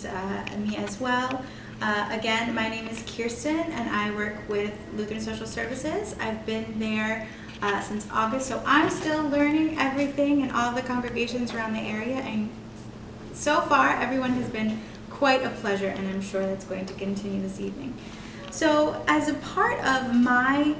Me as well. Again, my name is Kirsten and I work with Lutheran Social Services. I've been there since August, so I'm still learning everything and all the congregations around the area, and so far everyone has been quite a pleasure, and I'm sure that's going to continue this evening. So as a part of my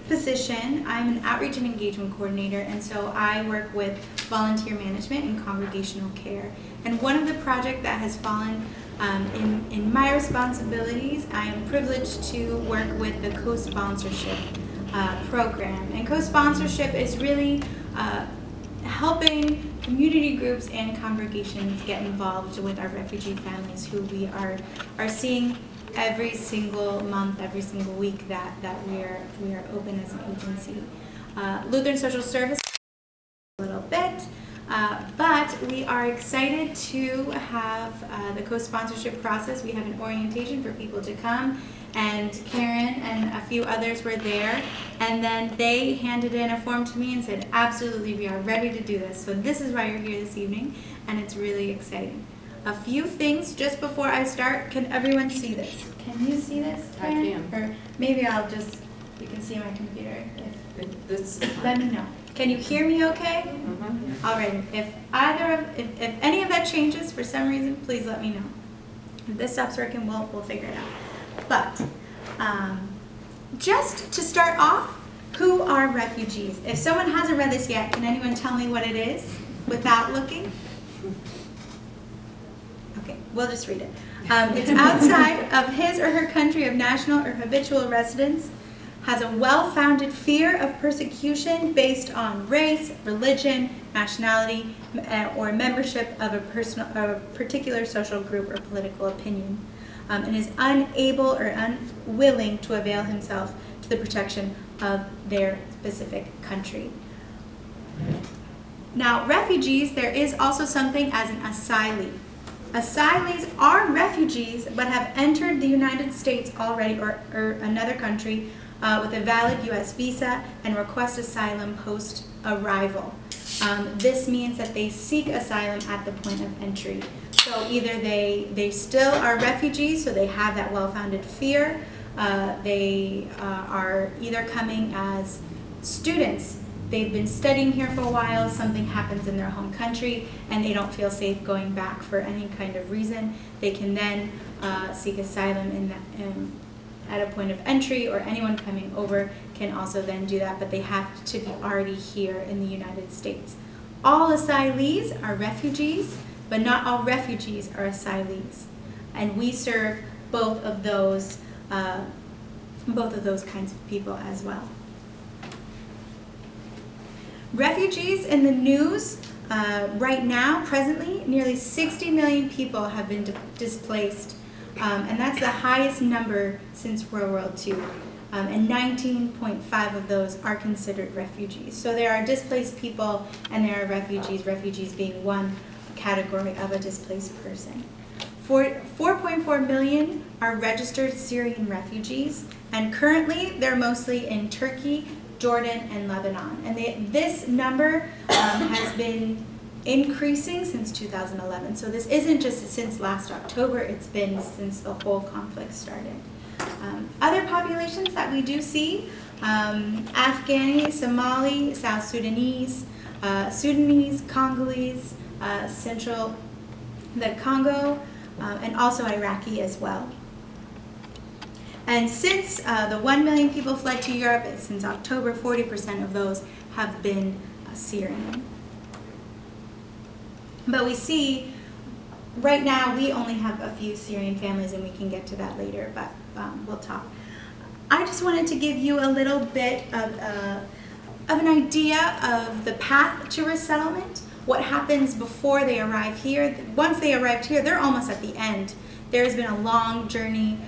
position, I'm an outreach and engagement coordinator, and so I work with volunteer management and congregational care. And one of the projects that has fallen in my responsibilities, I am privileged to work with the co-sponsorship program. And co-sponsorship is really helping community groups and congregations get involved with our refugee families who we are seeing every single month, every single week that we are open as an agency. Lutheran Social Service a little bit, but we are excited to have the co-sponsorship process. We have an orientation for people to come, and Karen and a few others were there, and then they handed in a form to me and said, absolutely, we are ready to do this. So this is why you're here this evening, and it's really exciting. A few things just before I start. Can everyone see this? Can you see this, Karen? I can. Or maybe you can see my computer. Let me know. Can you hear me okay? Mm-hmm. All right. If any of that changes for some reason, please let me know. If this stops working, we'll figure it out. But just to start off, who are refugees? If someone hasn't read this yet, can anyone tell me what it is without looking? Okay, we'll just read it. It's outside of his or her country of national or habitual residence, has a well-founded fear of persecution based on race, religion, nationality, or membership of a particular social group or political opinion, and is unable or unwilling to avail himself to the protection of their specific country. Now, refugees, there is also something as an asylee. Asylees are refugees but have entered the United States already or another country with a valid U.S. visa and request asylum post-arrival. This means that they seek asylum at the point of entry. So either they still are refugees, so they have that well-founded fear. They are either coming as students. They've been studying here for a while, something happens in their home country, and they don't feel safe going back for any kind of reason. They can then seek asylum at a point of entry, or anyone coming over can also then do that, but they have to be already here in the United States. All asylees are refugees, but not all refugees are asylees. And we serve both of those kinds of people as well. Refugees in the news right now, presently, nearly 60 million people have been displaced, and that's the highest number since World War II, and 19.5 of those are considered refugees. So there are displaced people and there are refugees being one category of a displaced person. 4.4 million are registered Syrian refugees, and currently they're mostly in Turkey, Jordan, and Lebanon. And this number has been increasing since 2011. So this isn't just since last October, it's been since the whole conflict started. Other populations that we do see, Afghani, Somali, South Sudanese, Sudanese, Congolese, the Congo, and also Iraqi as well. And since the 1 million people fled to Europe, since October, 40% of those have been Syrian. But we see, right now, we only have a few Syrian families, and we can get to that later, but we'll talk. I just wanted to give you a little bit of an idea of the path to resettlement, what happens before they arrive here. Once they arrived here, they're almost at the end. There's been a long journey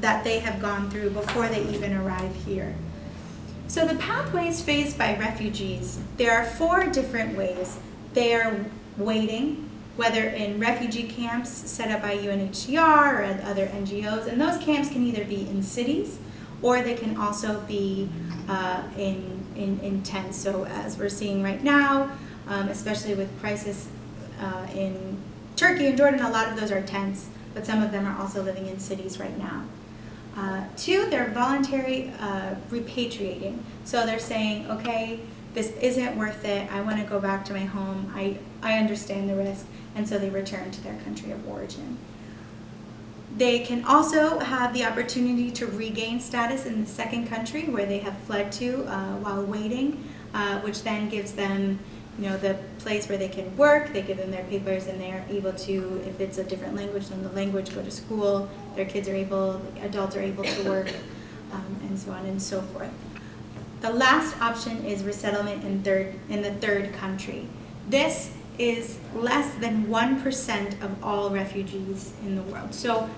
that they have gone through before they even arrive here. So the pathways faced by refugees, there are 4 different ways. They are waiting, whether in refugee camps set up by UNHCR or other NGOs, and those camps can either be in cities or they can also be in tents. So as we're seeing right now, especially with crisis in Turkey and Jordan, a lot of those are tents, but some of them are also living in cities right now. Two, they're voluntary repatriating. So they're saying, okay, this isn't worth it. I want to go back to my home. I understand the risk. And so they return to their country of origin. They can also have the opportunity to regain status in the second country where they have fled to while waiting, which then gives them, the place where they can work. They give them their papers, and they are able to, if it's a different language than the language, go to school. Their kids are able, adults are able to work, and so on and so forth. The last option is resettlement in the third country. This is less than 1% of all refugees in the world. So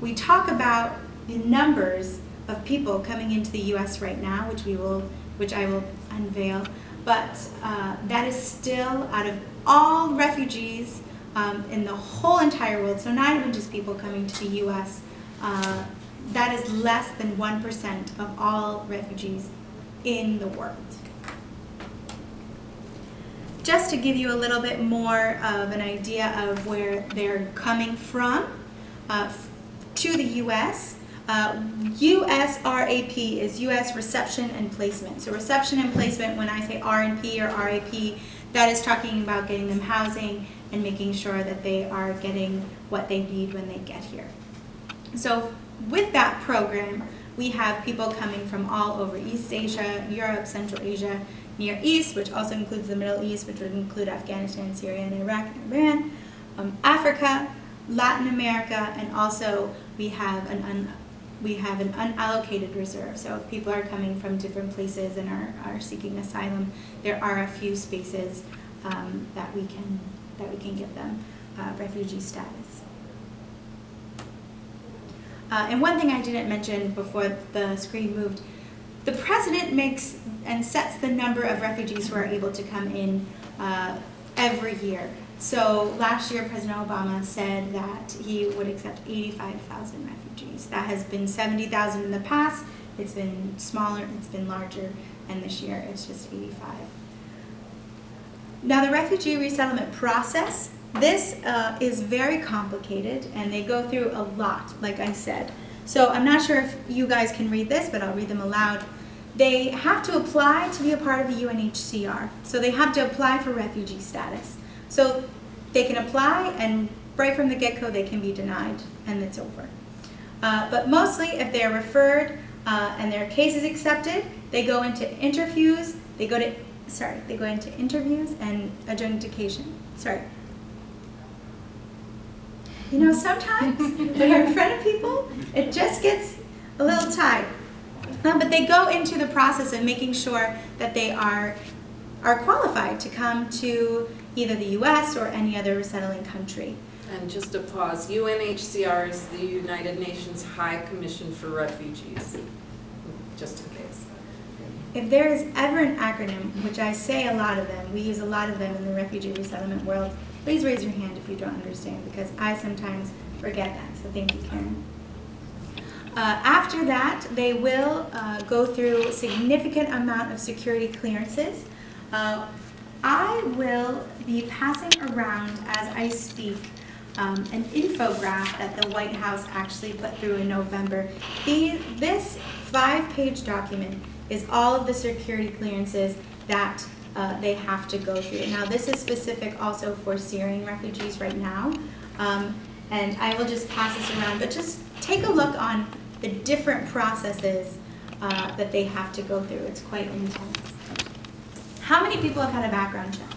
we talk about the numbers of people coming into the U.S. right now, which I will unveil, but that is still, out of all refugees in the whole entire world, so not even just people coming to the U.S., that is less than 1% of all refugees in the world. Just to give you a little bit more of an idea of where they're coming from to the U.S., USRAP is U.S. Reception and Placement. So reception and placement, when I say R&P or RAP, that is talking about getting them housing and making sure that they are getting what they need when they get here. So with that program, we have people coming from all over East Asia, Europe, Central Asia, Near East, which also includes the Middle East, which would include Afghanistan, Syria, and Iraq, and Iran, Africa, Latin America, and also we have an unallocated reserve. So if people are coming from different places and are seeking asylum, there are a few spaces that we can give them refugee status. And one thing I didn't mention before the screen moved, the president makes and sets the number of refugees who are able to come in every year. So last year, President Obama said that he would accept 85,000 refugees. That has been 70,000 in the past. It's been smaller, it's been larger, and this year it's just 85. Now the refugee resettlement process, this is very complicated, and they go through a lot, like I said. So I'm not sure if you guys can read this, but I'll read them aloud. They have to apply to be a part of the UNHCR. So they have to apply for refugee status. So they can apply, and right from the get-go they can be denied, and it's over. But mostly if they're referred and their case is accepted, they go into interviews, they go into interviews and adjudication. Sometimes when you're in front of people, it just gets a little tight. But they go into the process of making sure that they are qualified to come to either the U.S. or any other resettling country. And just to pause, UNHCR is the United Nations High Commission for Refugees, just in case. If there is ever an acronym, which I say a lot of them, we use a lot of them in the refugee resettlement world, please raise your hand if you don't understand, because I sometimes forget that, so thank you, Karen. After that, they will go through a significant amount of security clearances. I will be passing around as I speak an infographic that the White House actually put through in November. This 5-page document is all of the security clearances that they have to go through. Now this is specific also for Syrian refugees right now, and I will just pass this around, but just take a look on the different processes that they have to go through. It's quite intense. How many people have had a background check?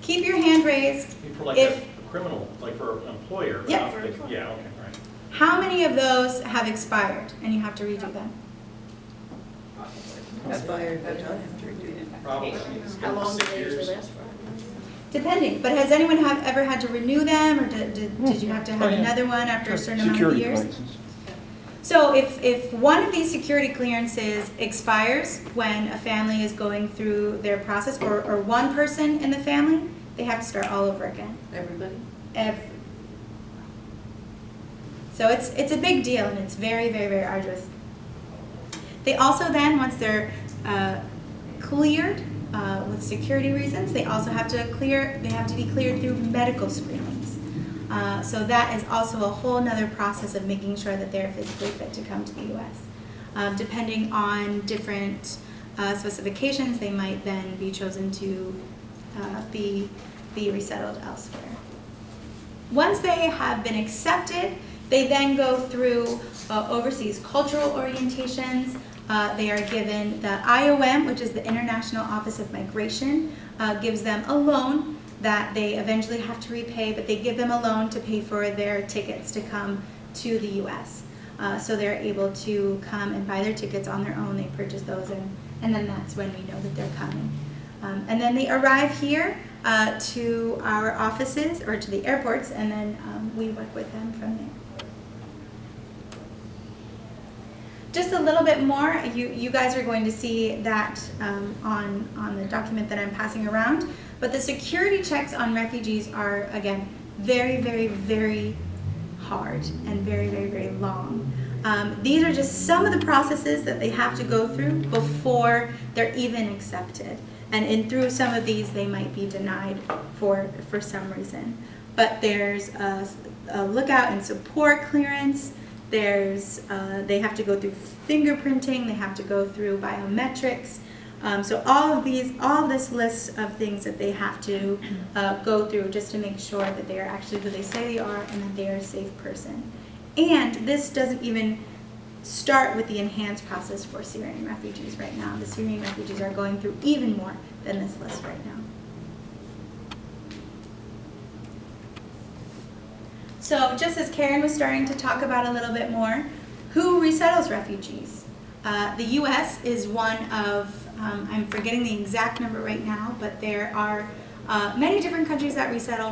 Keep your hand raised. For like a criminal, like for an employer. Yep. Yeah, okay, right. How many of those have expired and you have to redo them? Probably. How long do they usually last for? Depending, but has anyone ever had to renew them, or did you have to have another one after a certain amount of years? Clearances. So if one of these security clearances expires when a family is going through their process, or one person in the family, they have to start all over again. Everybody? So it's a big deal, and it's very, very, very arduous. They also then, once they're cleared, with security reasons. They also have to be cleared through medical screenings. So that is also a whole nother process of making sure that they're physically fit to come to the U.S. Depending on different specifications, they might then be chosen to be resettled elsewhere. Once they have been accepted, they then go through overseas cultural orientations. They are given the IOM, which is the International Office of Migration, gives them a loan that they eventually have to repay, but they give them a loan to pay for their tickets to come to the U.S. So they're able to come and buy their tickets on their own. They purchase those, and then that's when we know that they're coming. And then they arrive here to our offices or to the airports, and then we work with them from there. Just a little bit more, you guys are going to see that on the document that I'm passing around, but the security checks on refugees are, again, very, very, very hard and very, very, very long. These are just some of the processes that they have to go through before they're even accepted. And through some of these, they might be denied for some reason. But there's a lookout and support clearance. There's they have to go through fingerprinting. They have to go through biometrics. So all of this list of things that they have to go through just to make sure that they are actually who they say they are and that they are a safe person. And this doesn't even start with the enhanced process for Syrian refugees right now. The Syrian refugees are going through even more than this list right now. So just as Karen was starting to talk about a little bit more, who resettles refugees? The U.S. is one of, I'm forgetting the exact number right now, but there are many different countries that resettle